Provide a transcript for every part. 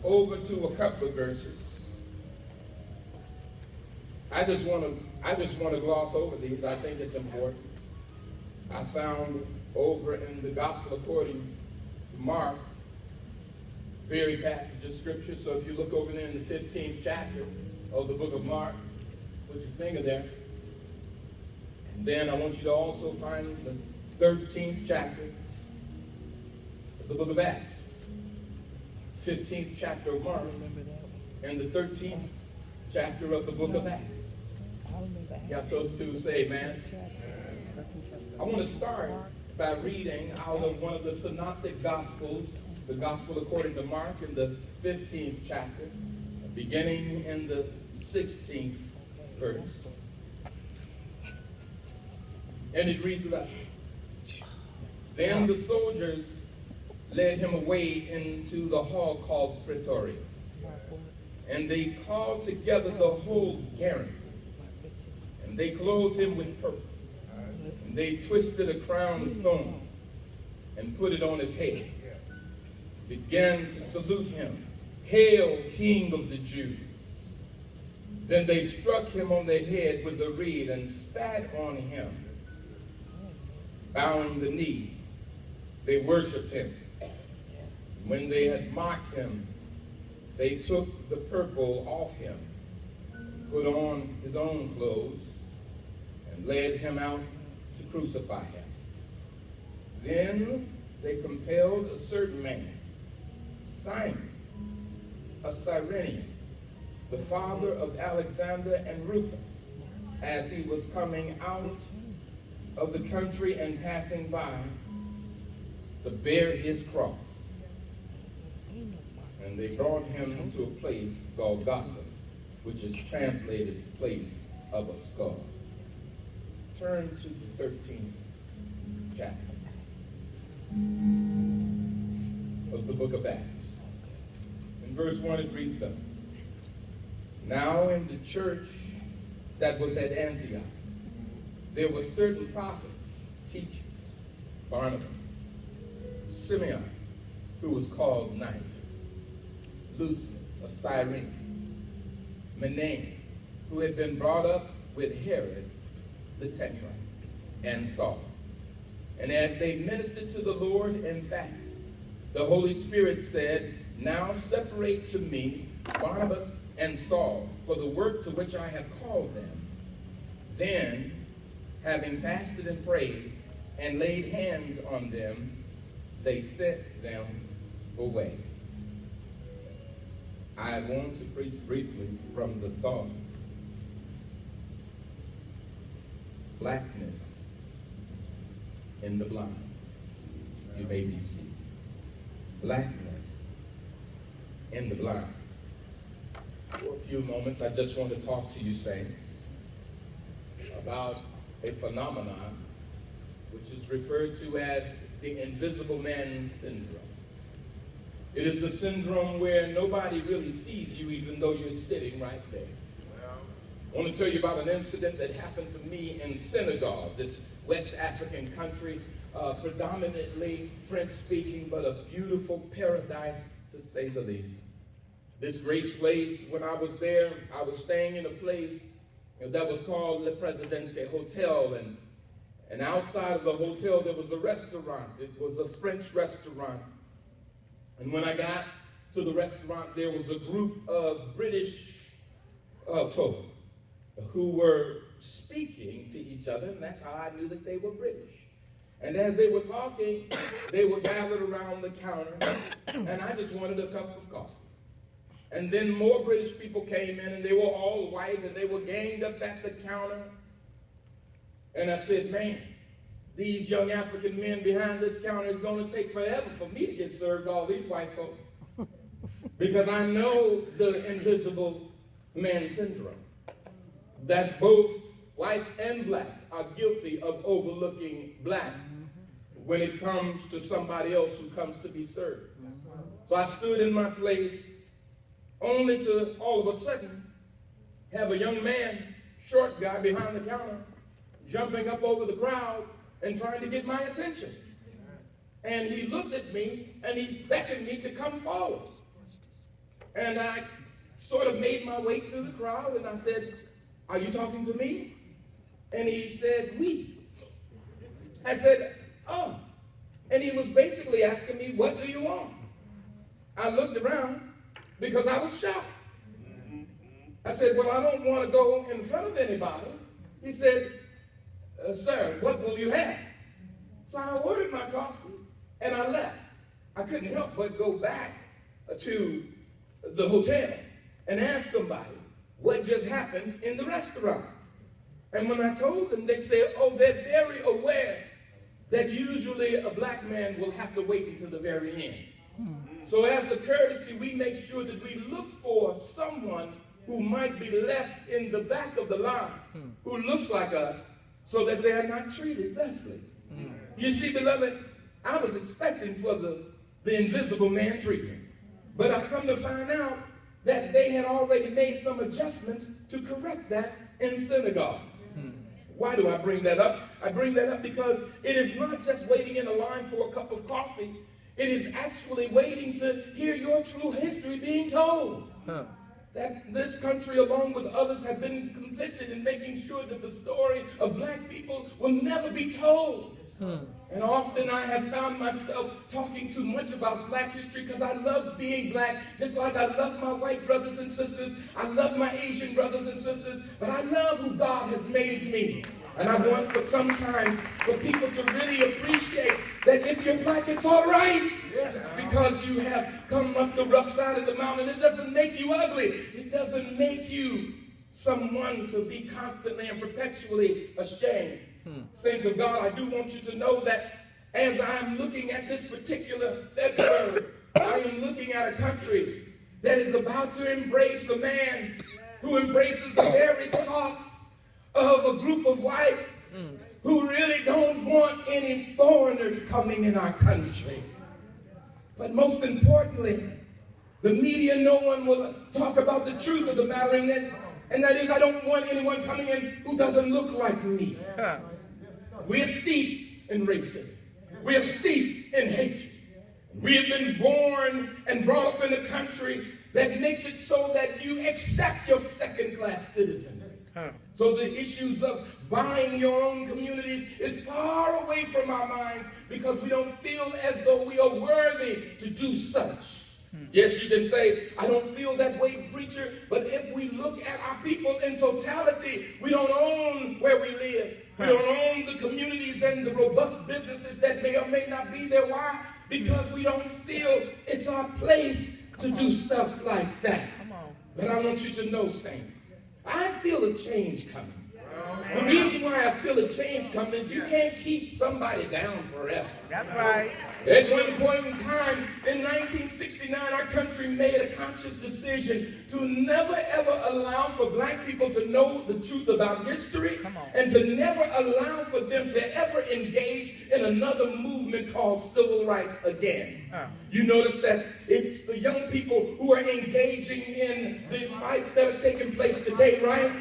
over to a couple of verses. I just want to gloss over these. I think it's important. I found over in the Gospel according to Mark, very passage of scripture. So if you look over there in the 15th chapter of the book of Mark, put your finger there. And then I want you to also find the 13th chapter of the book of Acts. 15th chapter of Mark and the 13th chapter of the book of Acts. Got those two? Say amen. I want to start by reading out of one of the synoptic gospels, the gospel according to Mark in the 15th chapter, beginning in the 16th verse. And it reads thus: Then the soldiers led him away into the hall called Praetorium, and they called together the whole garrison, and they clothed him with purple, and they twisted a crown of thorns and put it on his head, began to salute him, "Hail, King of the Jews!" Then they struck him on the head with a reed and spat on him. Bowing the knee, they worshipped him. When they had mocked him, they took the purple off him, put on his own clothes, and led him out to crucify him. Then they compelled a certain man, Simon, a Cyrenian, the father of Alexander and Rufus, as he was coming out of the country and passing by, to bear his cross. And they brought him to a place called Golgotha, which is translated place of a skull. Turn to the 13th chapter of the book of Acts. In verse 1 it reads thus: Now in the church that was at Antioch, there were certain prophets, teachers, Barnabas, Simeon, who was called Niger, Lucius of Cyrene, Manaen, who had been brought up with Herod the Tetrarch, and Saul. And as they ministered to the Lord and fasted, the Holy Spirit said, Now separate to me Barnabas and Saul for the work to which I have called them. Then, having fasted and prayed and laid hands on them, they sent them away. I want to preach briefly from the thought, blackness in the blind. You may be seated. Blackness in the blind. For a few moments, I just want to talk to you, saints, about a phenomenon which is referred to as the invisible man syndrome. It is the syndrome where nobody really sees you even though you're sitting right there. I want to tell you about an incident that happened to me in Senegal, this West African country, predominantly French-speaking, but a beautiful paradise to say the least. This great place, when I was there, I was staying in a place that was called Le Presidente Hotel, and outside of the hotel there was a restaurant. It was a French restaurant. And when I got to the restaurant, there was a group of British folk who were speaking to each other, and that's how I knew that they were British. And as they were talking, they were gathered around the counter, and I just wanted a cup of coffee. And then more British people came in, and they were all white, and they were ganged up at the counter. And I said, man, these young African men behind this counter is going to take forever for me to get served all these white folk. Because I know the invisible man syndrome, that both whites and blacks are guilty of overlooking black when it comes to somebody else who comes to be served. So I stood in my place, only to all of a sudden have a young man, short guy behind the counter, jumping up over the crowd and trying to get my attention. And he looked at me and he beckoned me to come forward. And I sort of made my way through the crowd, and I said, "Are you talking to me?" And he said, "Oui." I said, "Oh." And he was basically asking me, "What do you want?" I looked around because I was shocked. I said, "Well, I don't want to go in front of anybody." He said, "Sir, what will you have?" So I ordered my coffee and I left. I couldn't help but go back to the hotel and ask somebody what just happened in the restaurant. And when I told them, they said, "Oh, they're very aware that usually a black man will have to wait until the very end. So as a courtesy, we make sure that we look for someone who might be left in the back of the line, who looks like us, so that they are not treated thusly." You see, beloved, I was expecting for the invisible man treatment. But I've come to find out that they had already made some adjustments to correct that in synagogue. Why do I bring that up? I bring that up because it is not just waiting in a line for a cup of coffee. It is actually waiting to hear your true history being told. That this country, along with others, have been complicit in making sure that the story of black people will never be told. And often I have found myself talking too much about black history because I love being black, just like I love my white brothers and sisters. I love my Asian brothers and sisters, but I love who God has made me. And I want for sometimes for people to really appreciate that if you're black, it's all right. Just because you have come up the rough side of the mountain, it doesn't make you ugly. It doesn't make you someone to be constantly and perpetually ashamed. Saints of God, I do want you to know that as I'm looking at this particular February, I am looking at a country that is about to embrace a man who embraces the very thoughts of a group of whites who really don't want any foreigners coming in our country. But most importantly, the media, no one will talk about the truth of the matter, and that is I don't want anyone coming in who doesn't look like me. We're steeped in racism. We're steeped in hatred. We have been born and brought up in a country that makes it so that you accept your second-class citizen. So the issues of buying your own communities is far away from our minds because we don't feel as though we are worthy to do such. Yes, you can say, "I don't feel that way, preacher," but if we look at our people in totality, we don't own where we live. We don't own the communities and the robust businesses that may or may not be there. Why? Because we don't feel it's our place to do stuff like that. But I want you to know, saints, I feel a change coming. The reason why I feel a change coming is you can't keep somebody down forever. That's right. At one point in time, in 1969, our country made a conscious decision to never ever allow for black people to know the truth about history and to never allow for them to ever engage in another movement called civil rights again. You notice that it's the young people who are engaging in the fights that are taking place today, right?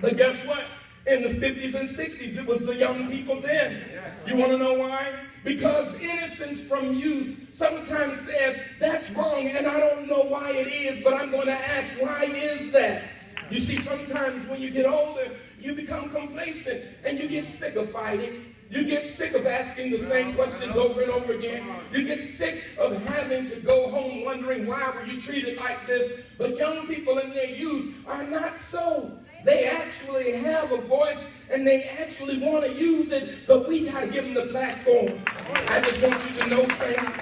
But guess what? In the 50s and 60s, it was the young people then. You want to know why? Because innocence from youth sometimes says, "That's wrong, and I don't know why it is, but I'm going to ask, why is that?" You see, sometimes when you get older, you become complacent, and you get sick of fighting. You get sick of asking the same questions over and over again. You get sick of having to go home wondering, why were you treated like this? But young people in their youth are not so. They actually have a voice and they actually want to use it, but we got to give them the platform. I just want you to know, saints,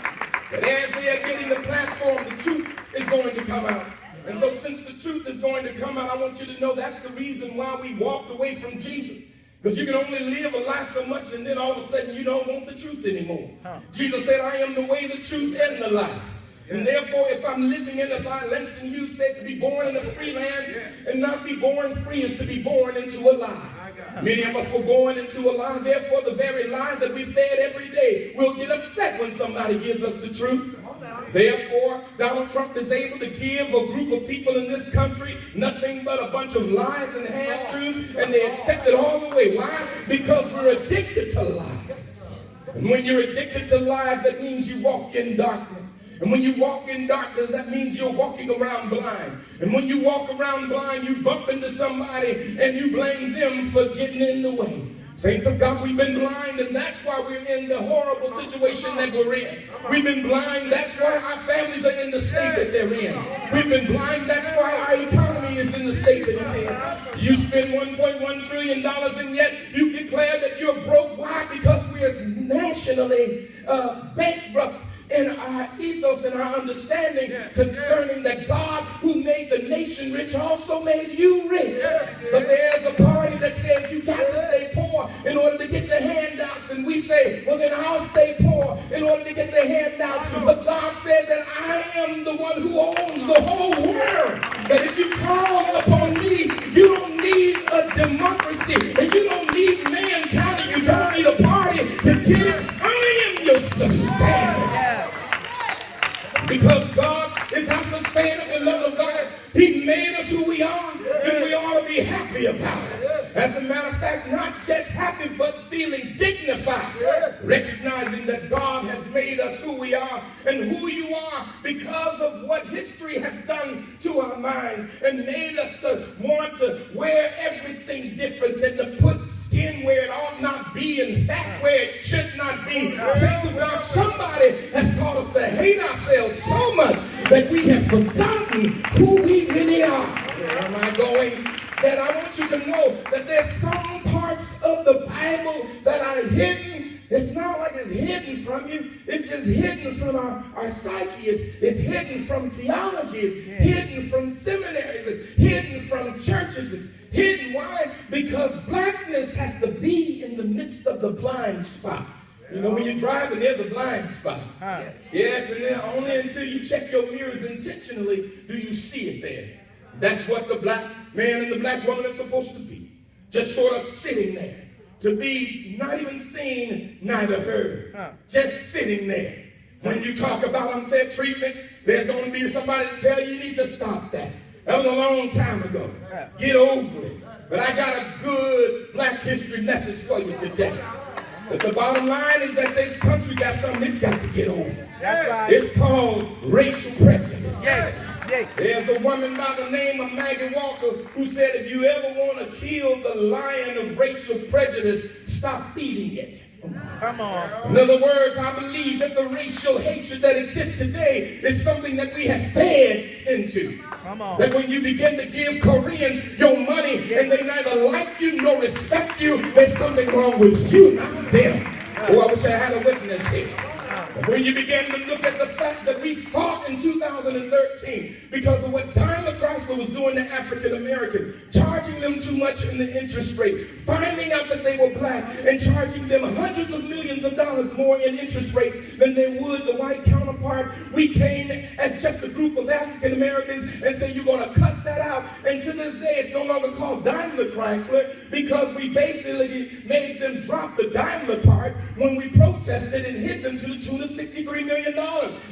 that as they are getting the platform, the truth is going to come out. And so since the truth is going to come out, I want you to know that's the reason why we walked away from Jesus. Because you can only live a life so much and then all of a sudden you don't want the truth anymore. Jesus said, "I am the way, the truth, and the life." And therefore, if I'm living in a lie, Langston Hughes said to be born in a free land and not be born free is to be born into a lie. Many of us were born into a lie. Therefore, the very lie that we fed every day will get upset when somebody gives us the truth. Therefore, Donald Trump is able to give a group of people in this country nothing but a bunch of lies and half-truths, and they accept it all the way. Why? Because we're addicted to lies. And when you're addicted to lies, that means you walk in darkness. And when you walk in darkness, that means you're walking around blind. And when you walk around blind, you bump into somebody and you blame them for getting in the way. Saints of God, we've been blind, and that's why we're in the horrible situation that we're in. We've been blind, that's why our families are in the state that they're in. We've been blind, that's why our economy is in the state that it's in. You spend $1.1 trillion and yet you declare that you're broke. Why? Because we're nationally bankrupt in our ethos and our understanding concerning that God who made the nation rich also made you rich. But there's a party that says you got to stay poor in order to get the handouts, and we say, well then I'll stay poor in order to get the handouts. But God said that I am the one who owns the whole world. That if you call upon me, you don't need a democracy, and you don't need mankind, and you don't need a party to get it. I am your sustainer. Because God is our sustainer, the love of God. He made us who we are, and we ought to be happy about it. As a matter of fact, not just happy, but feeling dignified. Recognizing that God has made us who we are and who you are because of what history has done to our minds and made us to want to wear everything different and to put skin where it ought not be and fat where it should not be. Saints of God, somebody has taught us to hate ourselves so much that we have forgotten who we really are. Where am I going? That I want you to know that there's some parts of the Bible that are hidden. It's not like it's hidden from you. It's just hidden from our psyche. It's hidden from theology. It's hidden from seminaries. It's hidden from churches. It's hidden. Why? Because blackness has to be in the midst of the blind spot. You know, when you're driving, there's a blind spot. Yes, and then only until you check your mirrors intentionally do you see it there. That's what the black man and the black woman are supposed to be. Just sort of sitting there. To be not even seen, neither heard. Just sitting there. When you talk about unfair treatment, there's going to be somebody to tell you need to stop that. That was a long time ago. Get over it. But I got a good Black history message for you today. But the bottom line is that this country got something it's got to get over. That's right. It's called racial prejudice. Yes. There's a woman by the name of Maggie Walker who said if you ever want to kill the lion of racial prejudice, stop feeding it. Come on. In other words, I believe that the racial hatred that exists today is something that we have fed into. Come on. That when you begin to give Koreans your money and they neither like you nor respect you, there's something wrong with you, not them. Oh, I wish I had a witness here. When you begin to look at the fact that we fought in 2013 because of what Daimler Chrysler was doing to African Americans, charging them too much in the interest rate, finding out that they were black and charging them hundreds of millions of dollars more in interest rates than they would the white counterpart, we came as just a group of African Americans and said, you're going to cut that out. And to this day, it's no longer called Daimler Chrysler because we basically made them drop the Daimler part when we protested and hit them to the tune of $63 million.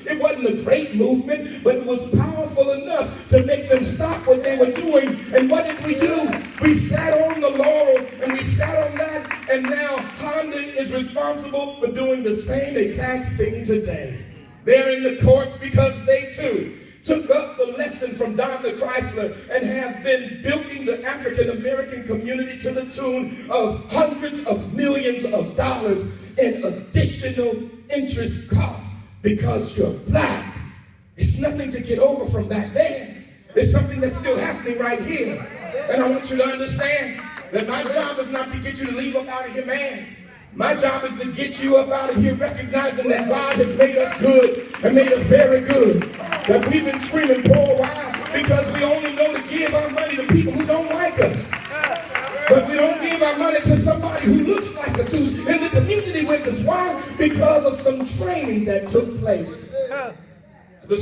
It wasn't a great movement, but it was powerful enough to make them stop what they were doing. And what did we do? We sat on the laurels and we sat on that, and now Honda is responsible for doing the same exact thing today. They're in the courts because they too took up the lesson from Daimler Chrysler and have been bilking the African American community to the tune of hundreds of millions of dollars in additional interest costs because you're black. It's nothing to get over from back then. It's something that's still happening right here. And I want you to understand that my job is not to get you to leave up out of here, man. My job is to get you up out of here recognizing that God has made us good and made us very good. That we've been screaming poor. Why? Because we only know to give our money to people who don't like us. But we don't give our money to somebody who looks like us, who's in the community with us. Why? Because of some training that took place. The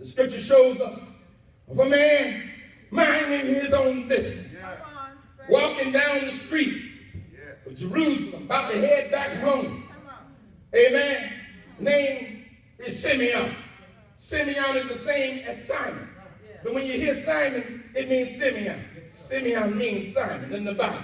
scripture shows us of a man minding his own business, walking down the streets of Jerusalem, about to head back home. Amen. Name is Simeon. Simeon is the same as Simon. So when you hear Simon, it means Simeon. Simeon means Simon in the Bible.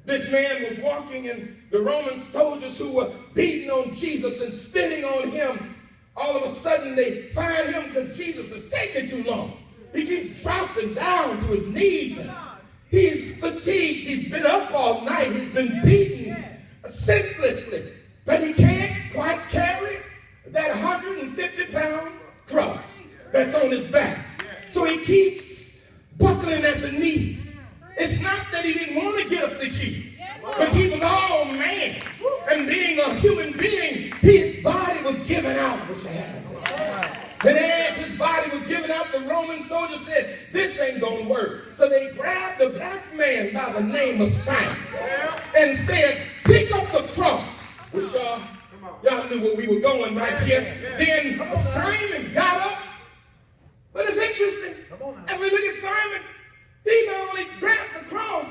This man was walking, and the Roman soldiers who were beating on Jesus and spitting on him all of a sudden they find him because Jesus is taking too long. He keeps dropping down to his knees. And he's fatigued. He's been up all night. He's been beaten senselessly. But he can't quite carry that 150-pound cross that's on his back. So he keeps buckling at the knees. It's not that he didn't want to get up the key, but he was all man. And being a human being, his body was given out. And as his body was given out, the Roman soldier said, this ain't going to work. So they grabbed a black man by the name of Simon and said, pick up the cross. Which y'all knew where we were going right here. Then Simon got up. But it's interesting. As we look at Simon, he not only grabs the cross,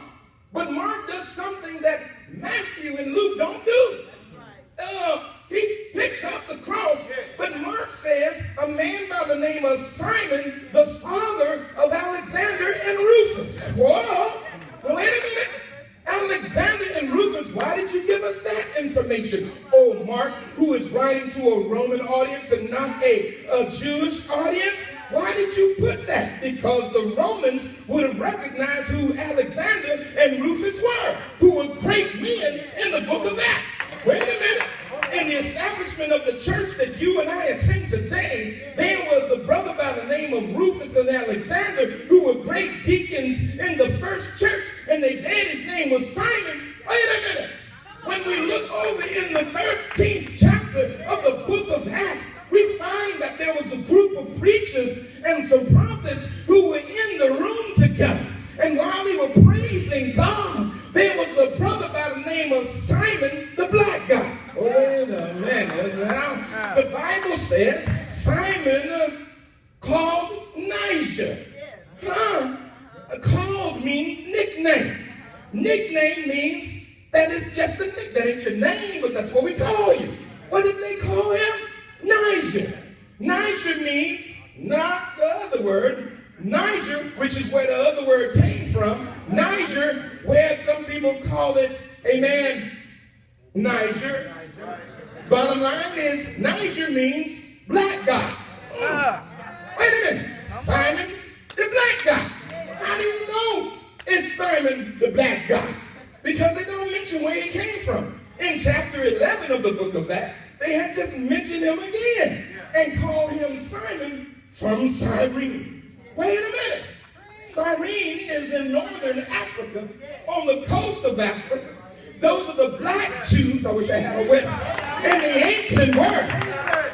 but Mark does something that Matthew and Luke don't do. He picks up the cross, but Mark says a man by the name of Simon, the father of Alexander and Rufus. Whoa! Now wait a minute. Alexander and Rufus, why did you give us that information? Oh, Mark, who is writing to a Roman audience and not a Jewish audience? Why did you put that? Because the Romans would have recognized who Alexander and Rufus were, who were great men in the book of Acts. Wait a minute. In the establishment of the church that you and I attend today, there was a brother by the name of Rufus and Alexander who were great deacons in the first church, and their daddy's name was Simon. Wait a minute. When we look over in the 13th chapter of the book of Acts, we find that there was a group of preachers and some prophets who were in the room together. And while they were praising God, there was a brother by the name of Simon the black guy. Wait a minute now. The Bible says Simon called Niger. Called means nickname. Nickname means that it's just a nickname. That ain't your name, but that's what we call you. What did they call him? Niger. Niger means not the other word. Niger, which is where the other word came from. Niger, where some people call it, amen, Niger. Bottom line is, Niger means black guy. Wait a minute. Simon, the black guy. How do you know it's Simon, the black guy? Because they don't mention where he came from. In chapter 11 of the book of Acts, they had just mentioned him again and called him Simon from Cyrene. Wait a minute. Cyrene is in northern Africa, on the coast of Africa. Those are the black Jews, I wish I had a weapon, in the ancient world.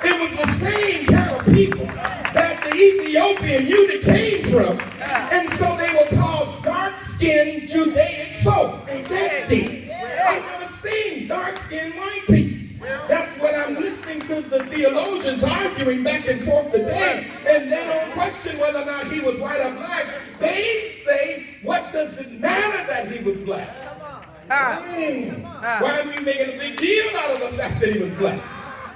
It was the same kind of people that the Ethiopian eunuch came from. And so they were called dark-skinned Judaic folk. Ain't that deep? I've never seen dark-skinned white people. That's what I'm listening to the theologians arguing back and forth today. And they don't question whether or not he was white or black. They say, what does it matter that he was black? Why are we making a big deal out of the fact that he was black?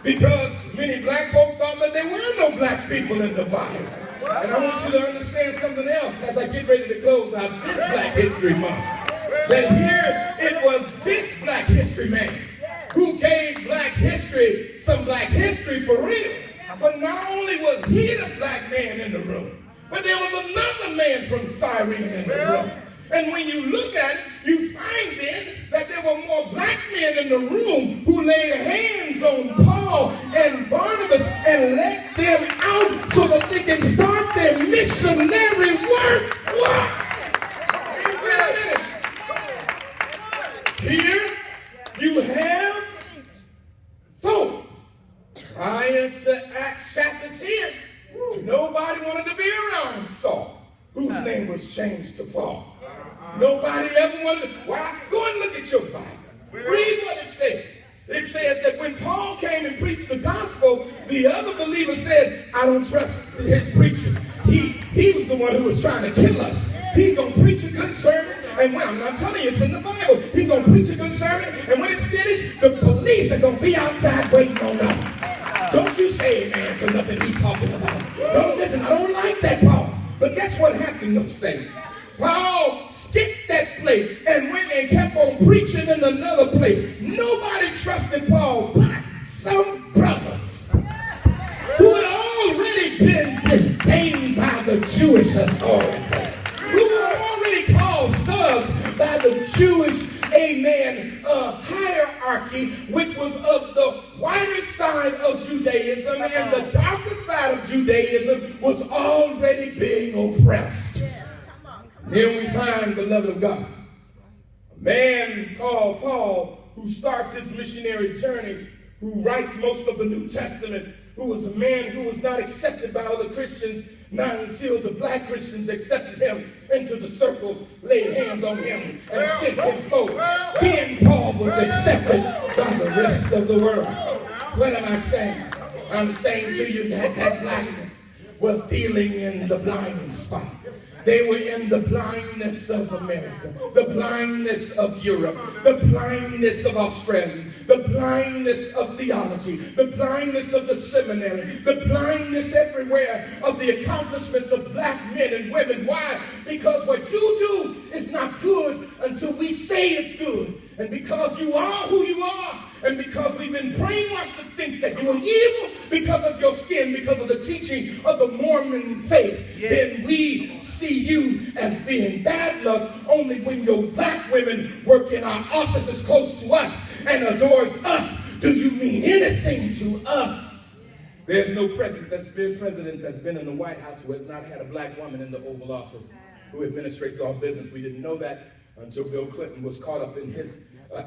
Because many black folk thought that there were no black people in the Bible. And I want you to understand something else as I get ready to close out this Black History Month. That here it was this Black History man who gave black history some black history for real. For not only was he the black man in the room, but there was another man from Cyrene in the room. And when you look at it, you find then that there were more black men in the room who laid hands on Paul and Barnabas and let them out so that they can start their missionary work. What? Wait a minute. Here you have folk. Prior to Acts chapter 10, nobody wanted to be around Saul, whose name was changed to Paul. Nobody ever wanted to. Why? Go and look at your Bible. Read what it says. It says that when Paul came and preached the gospel, the other believers said, I don't trust his preaching. He was the one who was trying to kill us. He's going to preach a good sermon, and when I'm not telling you, it's in the Bible. He's going to preach a good sermon, and when it's finished, the police are going to be outside waiting on us. Don't you say amen to nothing he's talking about. Don't listen, I don't like that, Paul. But guess what happened, no Satan? Paul skipped that place and went and kept on preaching in another place. Nobody trusted Paul but some brothers. been disdained by the Jewish authorities, who were already called thugs by the Jewish, amen, hierarchy, which was of the whiter side of Judaism, and the darker side of Judaism was already being oppressed. Here we find, beloved of God, a man called Paul, who starts his missionary journeys, who writes most of the New Testament, who was a man who was not accepted by other Christians, not until the black Christians accepted him into the circle, laid hands on him, and sent him forth. Then Paul was accepted by the rest of the world. What am I saying? I'm saying to you that that blackness was dealing in the blind spot. They were in the blindness of America, the blindness of Europe, the blindness of Australia, the blindness of theology, the blindness of the seminary, the blindness everywhere of the accomplishments of black men and women. Why? Because what you do is not good until we say it's good. And because you are who you are, and because we've been brainwashed to think that you are evil because of your skin, because of the teaching of the Mormon faith, then we see you as being bad luck only when your black women work in our offices close to us and adores us. Do you mean anything to us? There's no president that's been in the White House who has not had a black woman in the Oval Office who administrates all business. We didn't know that until Bill Clinton was caught up in his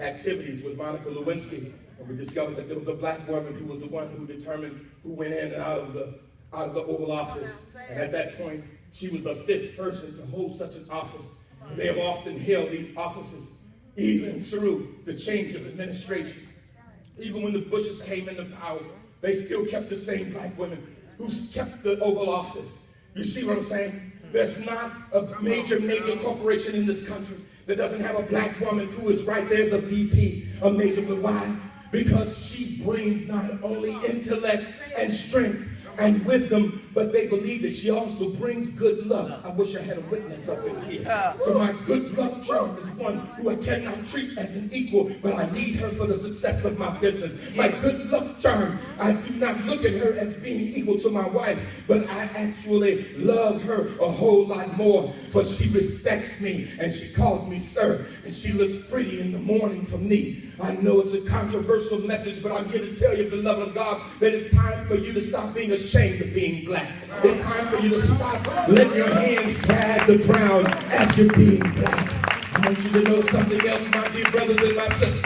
activities with Monica Lewinsky, and we discovered that there was a black woman who was the one who determined who went in and out of the Oval Office. And at that point, she was the fifth person to hold such an office. And they have often held these offices even through the change of administration. Even when the Bushes came into power, they still kept the same black women who kept the Oval Office. You see what I'm saying? There's not a major corporation in this country that doesn't have a black woman who is right there as a VP, a major. But why? Because she brings not only intellect and strength and wisdom, but they believe that she also brings good luck. I wish I had a witness up in here. So my good luck charm is one who I cannot treat as an equal, but I need her for the success of my business. My good luck charm, I do not look at her as being equal to my wife, but I actually love her a whole lot more, for she respects me and she calls me sir, and she looks pretty in the morning for me. I know it's a controversial message, but I'm here to tell you, beloved of God, that it's time for you to stop being ashamed of being black. It's time for you to stop letting your hands drag the ground as you're being black. I want you to know something else, my dear brothers and my sisters,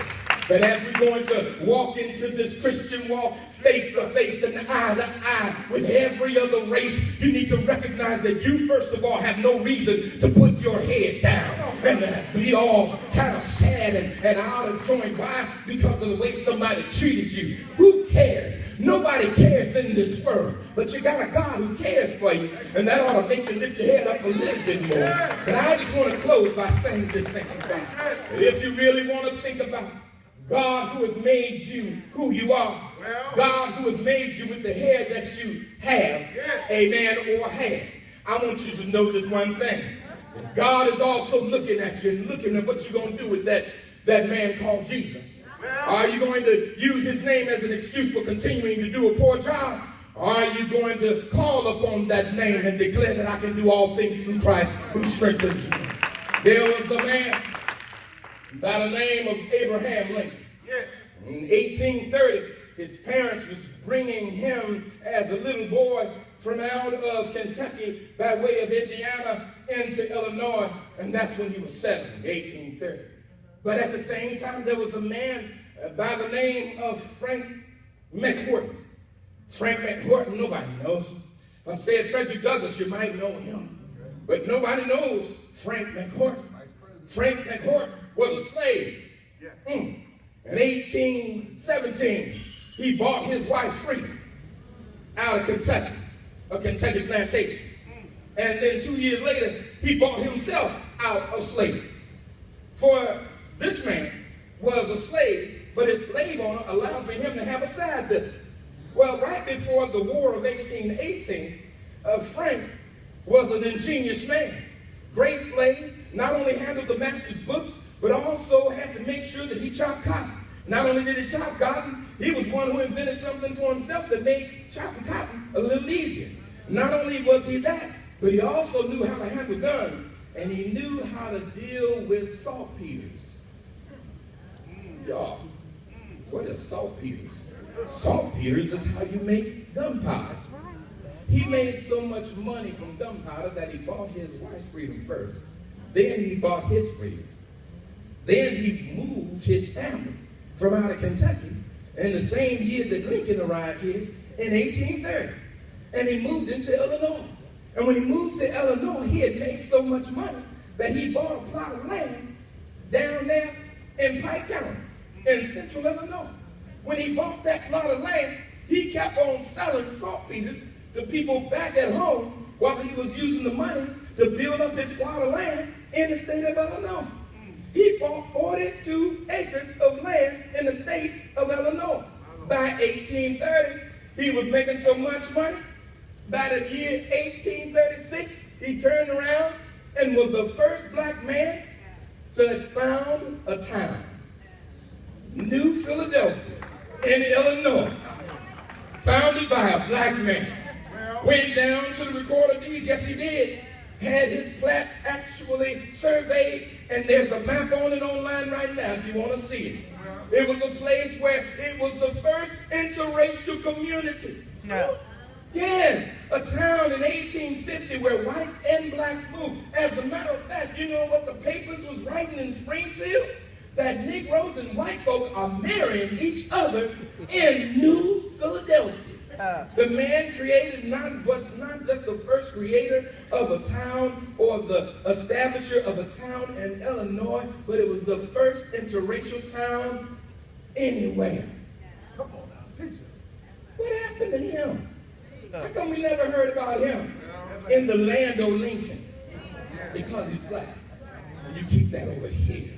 that as we're going to walk into this Christian walk face to face and eye to eye with every other race, you need to recognize that you, first of all, have no reason to put your head down and be all kind of sad and out of joint. Why? Because of the way somebody treated you. Who cares? Nobody cares in this world, but you got a God who cares for you, and that ought to make you lift your head up a little bit more. But I just want to close by saying this thing. If you really want to think about God who has made you who you are, God who has made you with the hair that you have, amen, or had, I want you to know this one thing. God is also looking at you and looking at what you're going to do with that man called Jesus. Are you going to use his name as an excuse for continuing to do a poor job? Or are you going to call upon that name and declare that I can do all things through Christ who strengthens me? There was a man by the name of Abraham Lincoln. In 1830, his parents was bringing him as a little boy from out of Kentucky by way of Indiana into Illinois, and that's when he was 7, 1830. But at the same time, there was a man by the name of Frank McWhorton. Frank McWhorton, nobody knows him. If I said Frederick Douglass, you might know him. But nobody knows Frank McWhorton. Frank McWhorton was a slave. In 1817, he bought his wife freedom out of Kentucky, a Kentucky plantation. And then 2 years later, he bought himself out of slavery. For this man was a slave, but his slave owner allowed for him to have a side business. Well, right before the War of 1818, Frank was an ingenious man. Great slave, not only handled the master's books, but also had to make sure that he chopped cotton. Not only did he chop cotton, he was one who invented something for himself that made chopping cotton a little easier. Not only was he that, but he also knew how to handle guns, and he knew how to deal with saltpeters. Y'all, what are saltpeters? Saltpeters is how you make gunpowder. He made so much money from gunpowder that he bought his wife's freedom first. Then he bought his freedom. Then he moved his family from out of Kentucky in the same year that Lincoln arrived here in 1830. And he moved into Illinois. And when he moved to Illinois, he had made so much money that he bought a plot of land down there in Pike County in central Illinois. When he bought that plot of land, he kept on selling saltpeters to people back at home while he was using the money to build up his plot of land in the state of Illinois. He bought 42 acres of land in the state of Illinois. By 1830, he was making so much money. By the year 1836, he turned around and was the first black man to found a town, New Philadelphia, in Illinois, founded by a black man. Went down to the record of deeds, yes he did, had his plat actually surveyed, and there's a map on it online right now if you want to see it. It was a place where it was the first interracial community. No. Yes, a town in 1850 where whites and blacks moved. As a matter of fact, you know what the papers was writing in Springfield? That Negroes and white folk are marrying each other in New Philadelphia. The man created was not just the first creator of a town or the establisher of a town in Illinois, but it was the first interracial town anywhere. Come on now, teacher. What happened to him? How come we never heard about him in the land of Lincoln? Because he's black. And you keep that over here.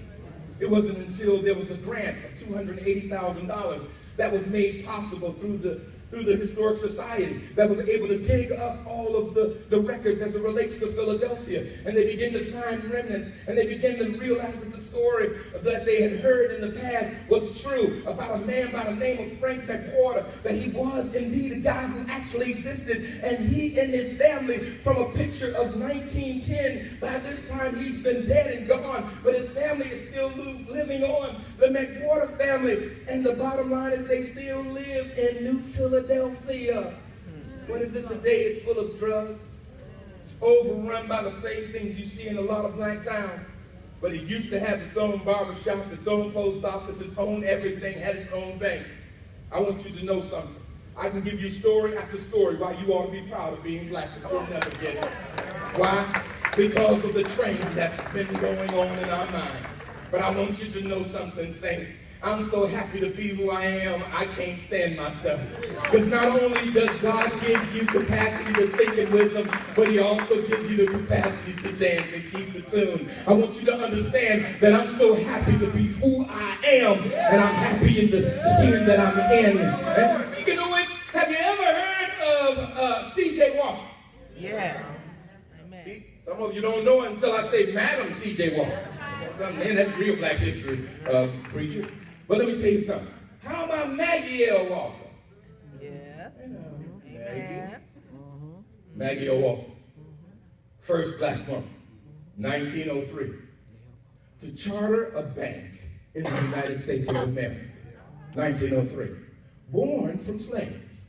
It wasn't until there was a grant of $280,000 that was made possible through the Historic Society that was able to dig up all of the records as it relates to Philadelphia. And they began to find remnants, and they began to realize that the story that they had heard in the past was true about a man by the name of Frank McWhorter, that he was indeed a guy who actually existed, and he and his family, from a picture of 1910, by this time he's been dead and gone, but his family is still living on, the McWhorter family, and the bottom line is they still live in New Philadelphia. What is it today? It's full of drugs. It's overrun by the same things you see in a lot of black towns. But it used to have its own barbershop, its own post office, its own everything, had its own bank. I want you to know something. I can give you story after story why you ought to be proud of being black, but you'll never get it. Why? Because of the training that's been going on in our minds. But I want you to know something, saints. I'm so happy to be who I am, I can't stand myself. Because not only does God give you capacity to think in wisdom, but he also gives you the capacity to dance and keep the tune. I want you to understand that I'm so happy to be who I am, and I'm happy in the skin that I'm in. And speaking of which, have you ever heard of C.J. Walker? Yeah. Amen. See, some of you don't know it until I say Madam C.J. Walker. Man, that's real black history, preacher. But let me tell you something. How about Maggie L. Walker? Yes. Amen. Maggie L. Walker. First black woman, 1903. To charter a bank in the United States of America, 1903. Born from slaves.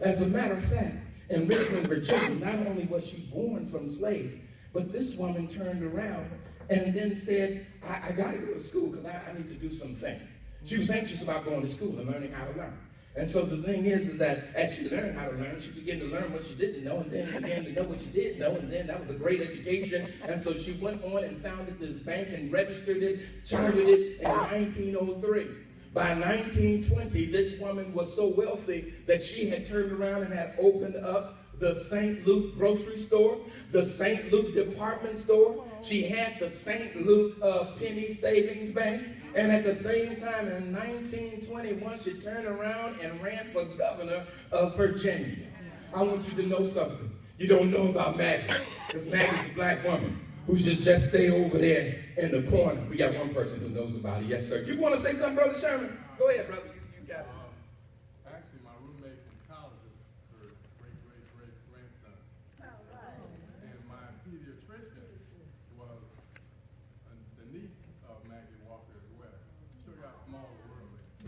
As a matter of fact, in Richmond, Virginia, not only was she born from slaves, but this woman turned around and then said, I got to go to school because I need to do some things. She was anxious about going to school and learning how to learn. And so the thing is that as she learned how to learn, she began to learn what she didn't know, and then began to know what she did know, and then that was a great education. And so she went on and founded this bank and registered it, chartered it in 1903. By 1920, this woman was so wealthy that she had turned around and had opened up the St. Luke grocery store, the St. Luke department store. She had the St. Luke penny savings bank. And at the same time, in 1921, she turned around and ran for governor of Virginia. I want you to know something you don't know about Maggie, because Maggie's a black woman who should just stay over there in the corner. We got one person who knows about it. Yes, sir. You want to say something, Brother Sherman? Go ahead, brother. You got it. Actually, my roommate from college is her great-great-great-grandson.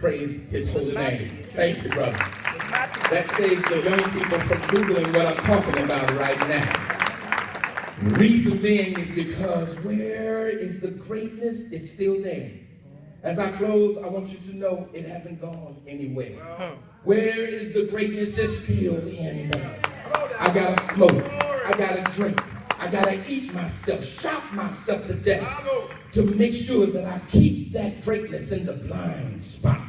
Praise his holy name. Thank you, brother. That saves the young people from Googling what I'm talking about right now. Reason being is because where is the greatness? It's still there. As I close, I want you to know it hasn't gone anywhere. Where is the greatness? It's still in there. I gotta smoke. I gotta drink. I gotta eat myself, shop myself to death to make sure that I keep that greatness in the blind spot.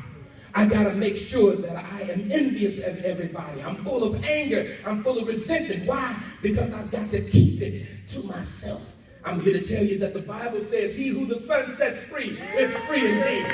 I gotta make sure that I am envious of everybody. I'm full of anger. I'm full of resentment. Why? Because I've got to keep it to myself. I'm here to tell you that the Bible says, he who the Son sets free is free indeed.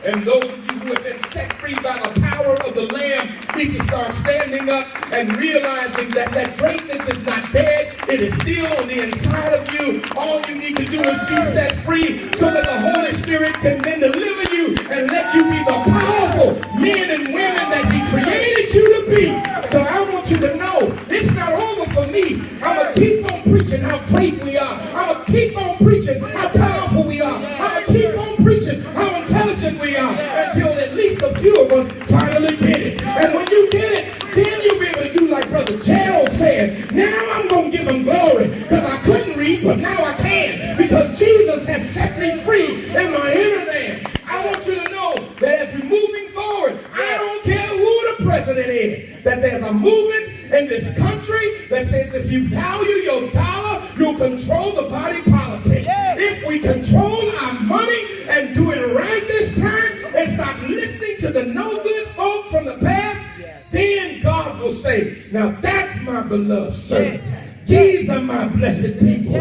And those of you who have been set free by the power of the Lamb need to start standing up and realizing that that greatness is not dead. It is still on the inside of you. All you need to do is be set free so that the Holy Spirit can then deliver you and let you be the powerful men and women that he created you to be. So I want you to know it's not over for me. I'm going to keep on preaching how great we are. I'm going to keep on preaching how powerful we are. I'm going to keep on preaching how intelligent we are until at least a few of us finally get it. And when you get it, then you'll be able to do like Brother Gerald said. Now I'm going to give him glory because I couldn't read, but now I can because Jesus has set me free in my inner man. I want you to know that as we're moving forward, I don't care who the president is, that there's a movement in this country that says if you value your dollar, you'll control the body politic. If we control our money and do it right this time and stop listening to the no good folk from the past, then God will say, now that's my beloved servant. These are my blessed people.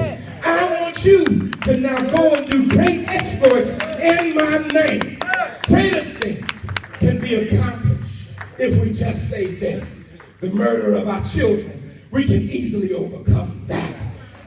I want you to now go and do great exploits in my name. Greater things can be accomplished if we just say this. The murder of our children, we can easily overcome that.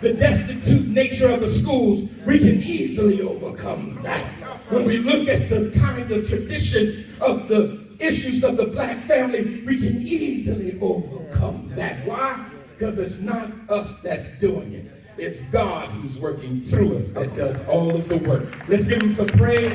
The destitute nature of the schools, we can easily overcome that. When we look at the kind of tradition of the issues of the black family, we can easily overcome that. Why? Because it's not us that's doing it. It's God who's working through us that does all of the work. Let's give him some praise.